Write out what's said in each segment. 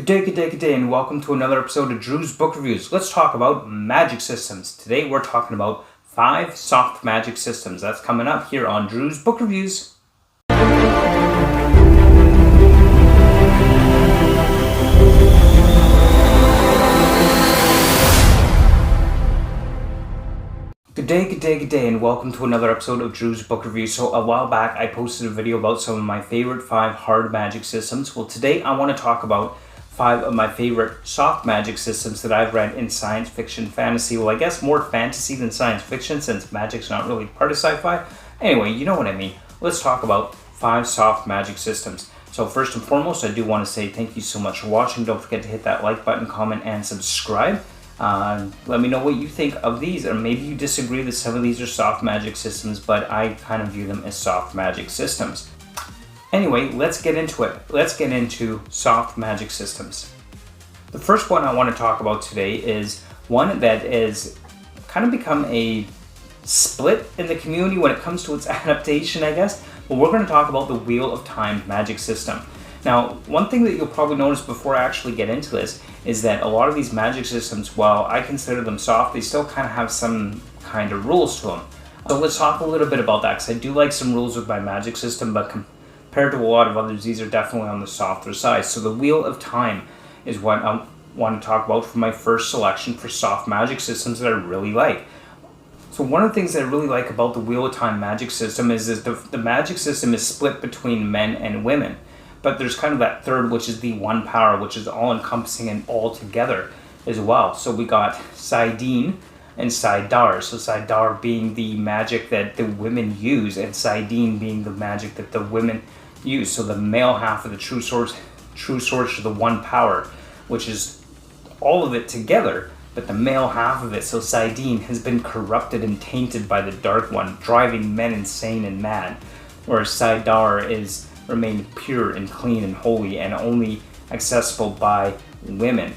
Good day, and welcome to another episode of Drew's Book Reviews. Let's talk about magic systems. Today we're talking about 5 soft magic systems. That's coming up here on Drew's Book Reviews. Good day, and welcome to another episode of Drew's Book Review. So a while back, I posted a video about some of my favorite 5 hard magic systems. Well, today I want to talk about 5 of my favorite soft magic systems that I've read in science fiction, fantasy. Well, I guess more fantasy than science fiction since magic's not really part of sci-fi. Anyway, you know what I mean. Let's talk about 5 soft magic systems. So first and foremost, I do want to say thank you so much for watching. Don't forget to hit that like button, comment, and subscribe. Let me know what you think of these, or maybe you disagree that some of these are soft magic systems, but I kind of view them as soft magic systems. Anyway, let's get into it. Let's get into soft magic systems. The first one I want to talk about today is one that is kind of become a split in the community when it comes to its adaptation, I guess. But we're going to talk about the Wheel of Time magic system. Now, one thing that you'll probably notice before I actually get into this is that a lot of these magic systems, while I consider them soft, they still kind of have some kind of rules to them. So let's talk a little bit about that, because I do like some rules with my magic system, but compared to a lot of others, these are definitely on the softer side. So the Wheel of Time is what I want to talk about for my first selection for soft magic systems that I really like. So one of the things that I really like about the Wheel of Time magic system is the magic system is split between men and women. But there's kind of that third, which is the one power, which is all-encompassing and all-together as well. So we got Saidin and Saidar. So Saidar being the magic that the women use, and Saidin being the magic that the women use. So the male half of the true source of the one power, which is all of it together, but the male half of it, so Saidin, has been corrupted and tainted by the Dark One, driving men insane and mad. Whereas Saidar is remain pure and clean and holy and only accessible by women.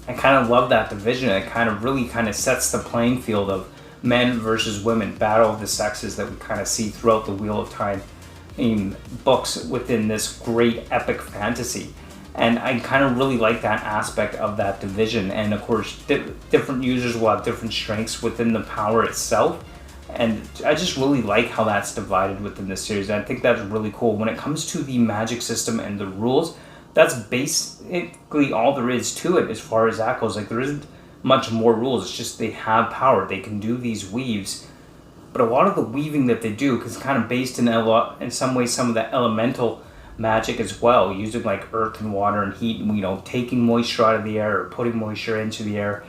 I kind of love that division. It kind of really sets the playing field of men versus women, battle of the sexes that we kind of see throughout the Wheel of Time in books within this great epic fantasy. And I kind of really like that aspect of that division. And of course, different users will have different strengths within the power itself. And I just really like how that's divided within this series. And I think that's really cool. When it comes to the magic system and the rules, that's basically all there is to it as far as that goes. Like, there isn't much more rules. It's just they have power. They can do these weaves. But a lot of the weaving that they do is kind of based in some ways some of the elemental magic as well, using like earth and water and heat, and taking moisture out of the air or putting moisture into the air,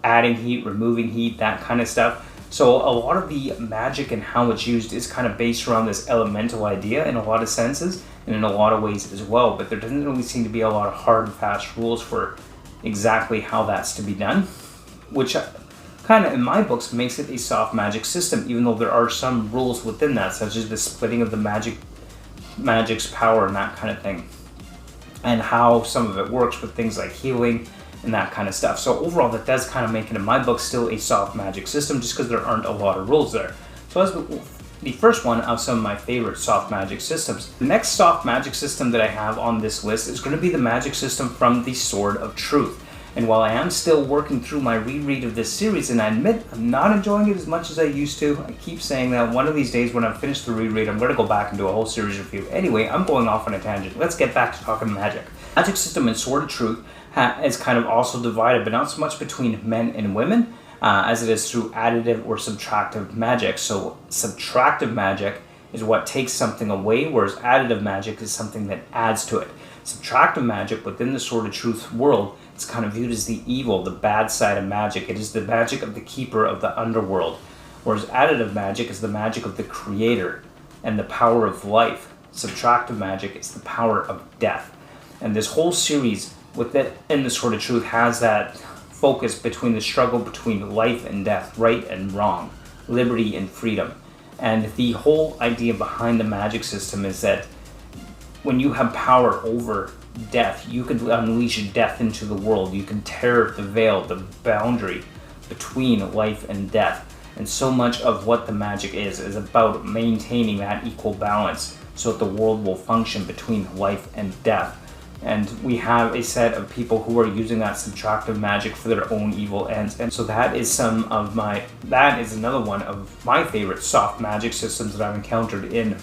adding heat, removing heat, that kind of stuff. So a lot of the magic and how it's used is kind of based around this elemental idea in a lot of senses and in a lot of ways as well, but there doesn't really seem to be a lot of hard and fast rules for exactly how that's to be done, which kind of in my books makes it a soft magic system, even though there are some rules within that, such as the splitting of the magic's power and that kind of thing, and how some of it works with things like healing and that kind of stuff. So overall, that does kind of make it, in my book, still a soft magic system, just because there aren't a lot of rules there. So that's the first one of some of my favorite soft magic systems. The next soft magic system that I have on this list is going to be the magic system from the Sword of Truth. And while I am still working through my reread of this series, and I admit I'm not enjoying it as much as I used to, I keep saying that one of these days when I've finished the reread, I'm going to go back and do a whole series review. Anyway, I'm going off on a tangent. Let's get back to talking magic. Magic system in Sword of Truth is kind of also divided, but not so much between men and women, as it is through additive or subtractive magic. So subtractive magic is what takes something away, whereas additive magic is something that adds to it. Subtractive magic within the Sword of Truth world is kind of viewed as the evil, the bad side of magic. It is the magic of the keeper of the underworld, whereas additive magic is the magic of the creator and the power of life. Subtractive magic is the power of death. And this whole series within the Sword of Truth has that focus between the struggle between life and death, right and wrong, liberty and freedom. And the whole idea behind the magic system is that when you have power over death, you can unleash death into the world. You can tear the veil, the boundary between life and death. And so much of what the magic is about maintaining that equal balance so that the world will function between life and death. And we have a set of people who are using that subtractive magic for their own evil ends. And so that is another one of my favorite soft magic systems that I've encountered in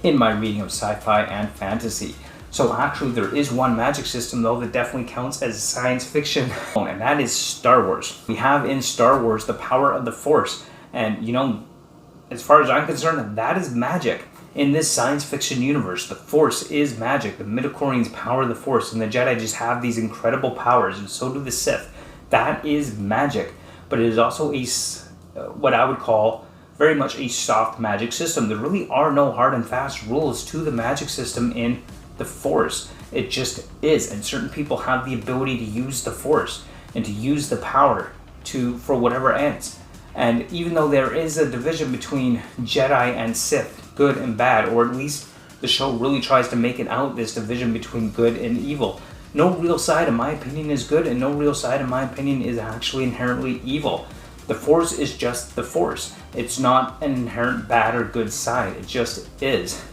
my reading of sci-fi and fantasy. So actually there is one magic system though that definitely counts as science fiction, and that is Star Wars. We have in Star Wars the power of the Force, and as far as I'm concerned, that is magic. In this science fiction universe, the Force is magic. The midichlorians power the Force, and the Jedi just have these incredible powers, and so do the Sith. That is magic, but it is also what I would call very much a soft magic system. There really are no hard and fast rules to the magic system in the Force. It just is, and certain people have the ability to use the Force and to use the power for whatever ends. And even though there is a division between Jedi and Sith, good and bad, or at least the show really tries to make it out, this division between good and evil, no real side in my opinion is good, and no real side in my opinion is actually inherently evil. The Force is just the Force. It's not an inherent bad or good side, it just is.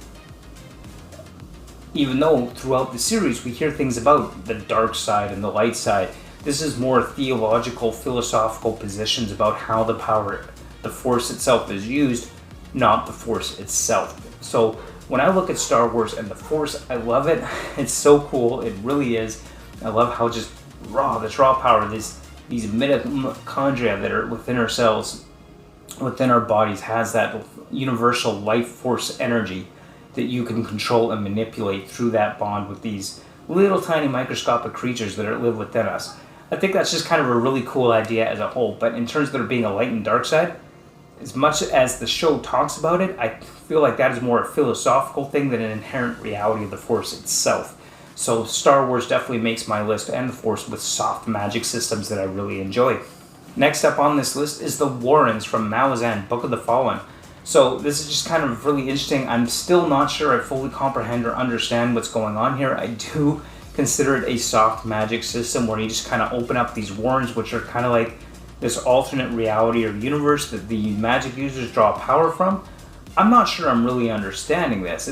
Even though throughout the series we hear things about the dark side and the light side, this is more theological, philosophical positions about how the Force itself is used, not the Force itself. So when I look at Star Wars and the Force, I love it. It's so cool, it really is. I love how just this raw power, these mitochondria that are within ourselves, within our bodies, has that universal life force energy that you can control and manipulate through that bond with these little tiny microscopic creatures that live within us. I think that's just kind of a really cool idea as a whole, but in terms of there being a light and dark side, as much as the show talks about it, I feel like that is more a philosophical thing than an inherent reality of the Force itself. So Star Wars definitely makes my list, and the Force, with soft magic systems that I really enjoy. Next up on this list is the Warrens from Malazan, Book of the Fallen. So this is just kind of really interesting. I'm still not sure I fully comprehend or understand what's going on here. I do consider it a soft magic system where you just kind of open up these Warrens, which are kind of like this alternate reality or universe that the magic users draw power from. I'm not sure I'm really understanding this.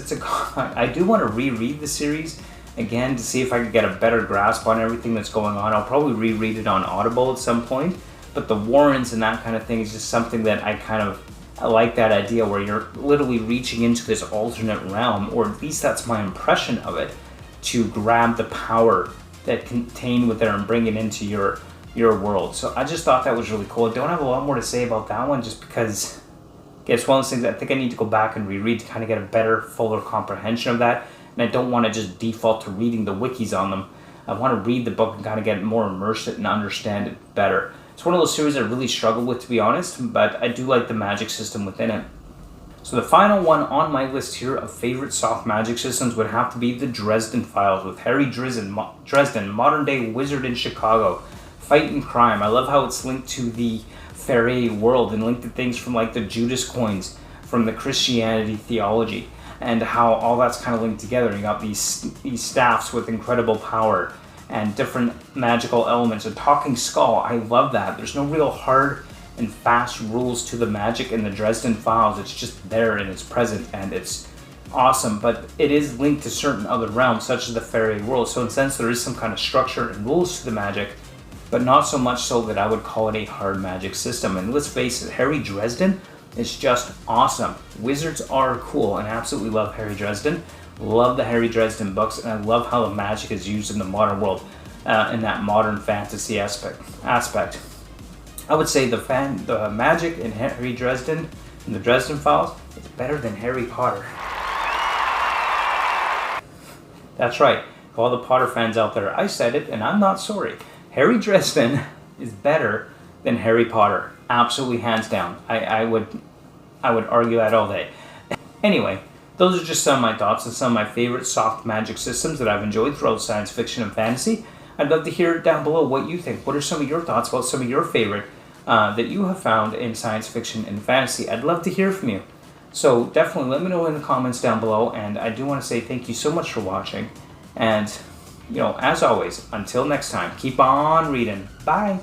I do want to reread the series again to see if I could get a better grasp on everything that's going on. I'll probably reread it on Audible at some point, but the Warrens and that kind of thing is just something that I like that idea where you're literally reaching into this alternate realm, or at least that's my impression of it, to grab the power that contained within and bring it into your world. So I just thought that was really cool. I don't have a lot more to say about that one just because it's one of those things that I think I need to go back and reread to kind of get a better, fuller comprehension of that. And I don't want to just default to reading the wikis on them. I want to read the book and kind of get more immersed in it and understand it better. It's one of those series I really struggle with, to be honest, but I do like the magic system within it. So the final one on my list here of favorite soft magic systems would have to be the Dresden Files with Harry Dresden, modern day wizard in Chicago, fighting crime. I love how it's linked to the Fairy world and linked to things from like the Judas coins, from the Christianity theology, and how all that's kind of linked together. You got these staffs with incredible power and different magical elements. A talking skull, I love that. There's no real hard and fast rules to the magic in the Dresden Files. It's just there and it's present and it's awesome, but it is linked to certain other realms such as the fairy world. So in a sense there is some kind of structure and rules to the magic, but not so much so that I would call it a hard magic system. And let's face it, Harry Dresden is just awesome. Wizards are cool, and I absolutely love Harry Dresden. Love the Harry Dresden books, and I love how the magic is used in the modern world, in that modern fantasy aspect. I would say the magic in Harry Dresden, in the Dresden Files, is better than Harry Potter. That's right. For all the Potter fans out there, I said it, and I'm not sorry. Harry Dresden is better than Harry Potter. Absolutely, hands down. I would argue that all day. Anyway, those are just some of my thoughts and some of my favorite soft magic systems that I've enjoyed throughout science fiction and fantasy. I'd love to hear down below what you think. What are some of your thoughts about some of your favorite that you have found in science fiction and fantasy? I'd love to hear from you. So definitely let me know in the comments down below. And I do want to say thank you so much for watching. And, as always, until next time, keep on reading. Bye.